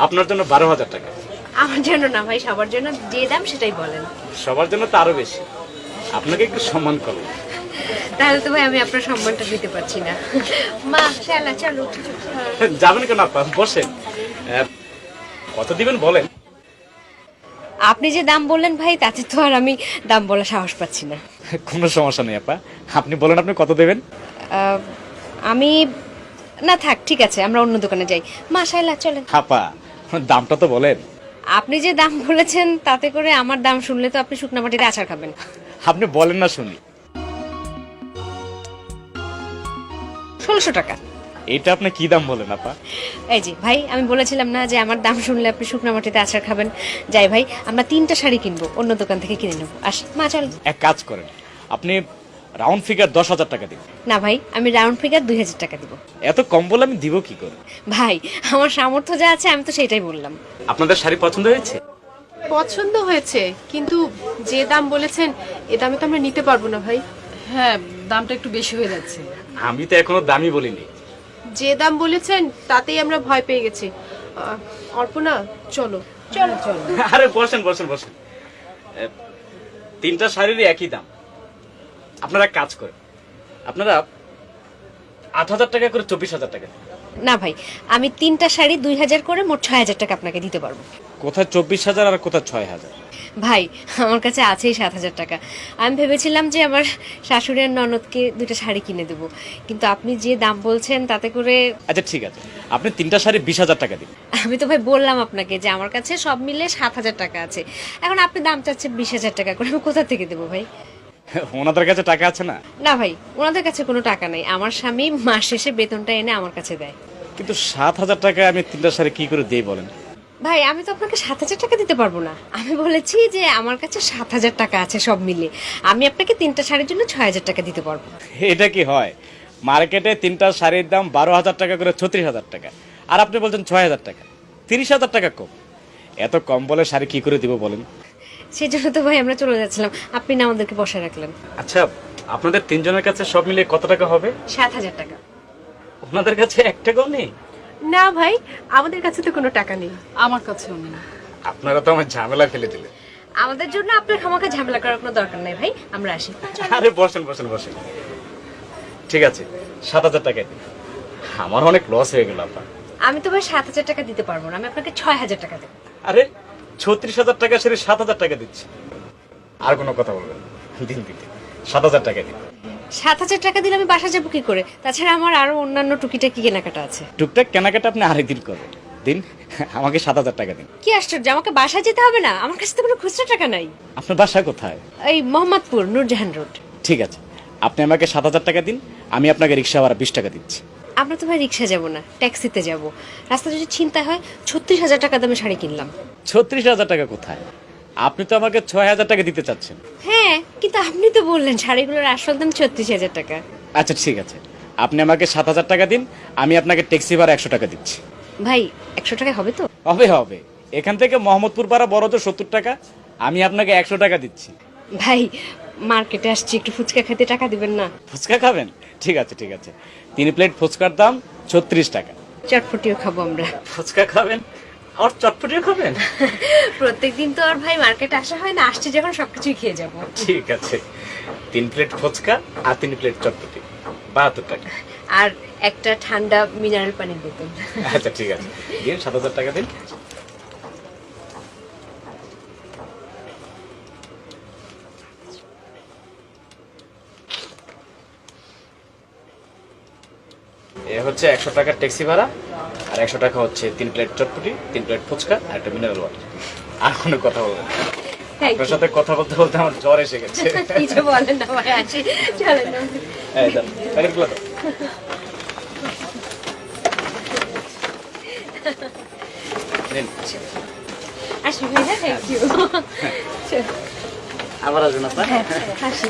আপনার জন্য 12,000 টাকা। আমার জন্য না ভাই, সবার জন্য যে দাম সেটাই বলেন। সবার জন্য তো আরো বেশি, আপনাকে একটু সম্মান করবো। তাহলে তো ভাই আমি আপনার সম্মানটা দিতে পারছি না। মা শালা চলো। যাবেন কেন আপা, বসেন। কত দিবেন বলেন? আপনি যে দাম বললেন ভাই, তাতে তো আর আমি দাম বলা সাহস পাচ্ছি না। কোনো সমস্যা নেই আপা, আপনি বলেন আপনি কত দেবেন। আমি না, থাক, ঠিক আছে, আমরা অন্য দোকানে যাই। মা শালা চলেন। আপা দামটা তো বলেন। আপনি যে দাম বলেছেন তাতে করে আমার দাম শুনলে তো আপনি শুকনা মাটিতে আচার খাবেন। আপনি বলেন না শুনি। 1600 টাকা। এটা আপনি কি দাম বলেন আপা? এই যে ভাই, আমি বলেছিলাম না যে আমার দাম শুনলে আপনি শুকনা মাটিতে আচার খাবেন। যাই ভাই, আমরা 3টা শাড়ি কিনবো, অন্য দোকান থেকে কিনে নেবো। আস মা চল। এক কাজ করেন, আপনি রাউন্ড ফিগার 10,000 টাকা দিন। না ভাই, আমি রাউন্ড ফিগার 2000 টাকা দিব। এত কম বলে আমি দিব কি করে? ভাই, আমার সামর্থ্য যা আছে আমি তো সেটাই বললাম। আপনাদের শাড়ি পছন্দ হয়েছে? পছন্দ হয়েছে, কিন্তু যে দাম বলেছেন এ দামে তো আমরা নিতে পারবো না ভাই। হ্যাঁ, দামটা একটু বেশি হয়ে যাচ্ছে। আমি তো এখনো দামই বলিনি। যে দাম বলেছেন তাতেই আমরা ভয় পেয়ে গেছি। অর্পণা চলো। চলো চলো। আরে বসেন বসেন বসেন। 3টা শাড়িরই একই দাম। আপনারা এক কাজ করেন, আপনারা 8,000 টাকা করে 24,000 টাকা দিন। না ভাই, আমি 3টা শাড়ি 2000 করে মোট 6000 টাকা আপনাকে দিতে পারবো। কোথায় 24,000 আর কোথায় 6,000? ভাই, আমার কাছে আছেই 7000 টাকা। আমি ভেবেছিলাম যে আমার শাশুড়ি আর ননদকে 2টা শাড়ি কিনে দেবো, কিন্তু আপনি যে দাম বলছেন তাতে করে। আচ্ছা ঠিক আছে, আপনি 3টা শাড়ি 20,000 টাকা দিন। আমি তো ভাই বললাম আপনাকে যে আমার কাছে সব মিলে 7000 টাকা আছে। এখন আপনি দাম চাচ্ছেন 20,000 টাকা করে, আমি কোথা থেকে দেবো ভাই? ওনাদের কাছে টাকা আছে না? না ভাই, ওনাদের কাছে কোনো টাকা নেই। আমার স্বামী মাস শেষে বেতনটা এনে আমার কাছে দেয়। কিন্তু 7,000 টাকায় আমি 3টা শাড়ি কি করে দিই বলেন? ভাই, আমি তো আপনাকে 7000 টাকা দিতে পারবো না। আমি বলেছি যে আমার কাছে 7000 টাকা আছে সব মিলে। আমি আপনাকে 3টা শাড়ির জন্য 6000 টাকা দিতে পারবো। এটা কি হয়? মার্কেটে 3টা শাড়ির দাম 12,000 টাকা করে 36,000 টাকা, আর আপনি বলছেন 6,000 টাকা। 30,000 টাকা কম। এত কম বলে শাড়ি কি করে দিব বলেন? সেই জন্য তো ভাই আমরা চলে যাচ্ছিলাম, আপনি না আমাদেরকে বসায় রাখলেন। আচ্ছা, আপনাদের 3 জনের কাছে সব মিলে কত টাকা হবে? 7000 টাকা। ওনাদের কাছে 1 টাকাও নেই? না ভাই, আমাদের কাছে তো কোনো টাকা নেই। আমার কাছেও নেই। আপনারা তো আমার ঝামেলা ফেলে দিলেন। আমাদের জন্য আপনার খামাখা ঝামেলা করার কোনো দরকার নাই ভাই, আমরা আসি। আরে বসেন বসেন বসেন। ঠিক আছে, 7,000 টাকা দিন। আমার অনেক লস হয়ে গেল আপা। আমি তো ভাই 7000 টাকা দিতে পারবো না, আমি আপনাকে 6000 টাকা দেবো। আরে 36,000 টাকা সেরে 7,000 টাকা দিচ্ছি। আর কোনো কথা বলবেন? দিন দিন 7,000 টাকা দিন। 7000 টাকা দিলে আমি বাসা যাবো কি করে? তাছাড়া আমার আরো অন্যান্য টুকিটাকি কেনাকাটা আছে। টুকটাক কেনাকাটা আপনি আরেকদিন করবেন। দিন, আমাকে 7,000 টাকা দিন। কি আশ্চর্য, আমাকে বাসা যেতে হবে না? আমার কাছে তো কোনো খুচরা টাকা নাই। আপনার বাসা কোথায়? এই মোহাম্মদপুর, নূরজাহান রোড। ঠিক আছে, আপনি আমাকে 7,000 টাকা দিন, আমি আপনাকে রিক্সা ভাড়া 20 টাকা দিচ্ছি। আমরা তো ভাই রিক্সা যাবো না, ট্যাক্সিতে যাব। রাস্তা যদি চিন্তা হয়, 36,000 টাকা দামে শাড়ি কিনলাম। 36,000 টাকা কোথায়? আপনি তো আমাকে 6,000 টাকা দিতে চাচ্ছেন। হ্যাঁ, কিন্তু আপনি তো বললেন শাড়িগুলোর আসল দাম 36,000 টাকা। আচ্ছা ঠিক আছে, আপনি আমাকে 7,000 টাকা দিন, আমি আপনাকে ট্যাক্সি ভাড়া 100 টাকা দিচ্ছি। ভাই, 100 টাকা হবে তো? হবে হবে। এখান থেকে মোহাম্মদপুর পাড়া বড় তো 70 টাকা, আমি আপনাকে 100 টাকা দিচ্ছি। ভাই, মার্কেটে আসছি, একটু ফুচকা খেতে টাকা দিবেন না? ফুচকা খাবেন? ঠিক আছে ঠিক আছে, 3 প্লেট ফুচকার দাম 36 টাকা। চটপটিও খাবো আমরা। ফুচকা খাবেন আর চটপটিও খাবেন? প্রত্যেকদিন তো আর ভাই মার্কেটে আসা হয় না, আসছি যখন সবকিছুই খেয়ে যাব। ঠিক আছে, 3 প্লেট ফুচকা আর 3 প্লেট চটপটি, 72 টাকা। আর একটা ঠান্ডা মিনারেল পানির বোতল। আচ্ছা ঠিক আছে, দিন 7,000 টাকা দিন। এ হচ্ছে 100 টাকার ট্যাক্সি ভাড়া, আর 100 টাকা হচ্ছে 3 প্লেট চটপটি, 3 প্লেট ফুচকা আর একটা মিনারেল ওয়াটার। আর কোনো কথা বলবেন? আপনার সাথে কথা বলতে বলতে আমার জ্বর এসে গেছে। কিছু বলেন না ভাই, আসি চলেন না। এই দাও, প্যাকেটগুলো দাও। নিন। আসি ভাই, থ্যাংক ইউ। আবার আসবেন আপনার। আসি।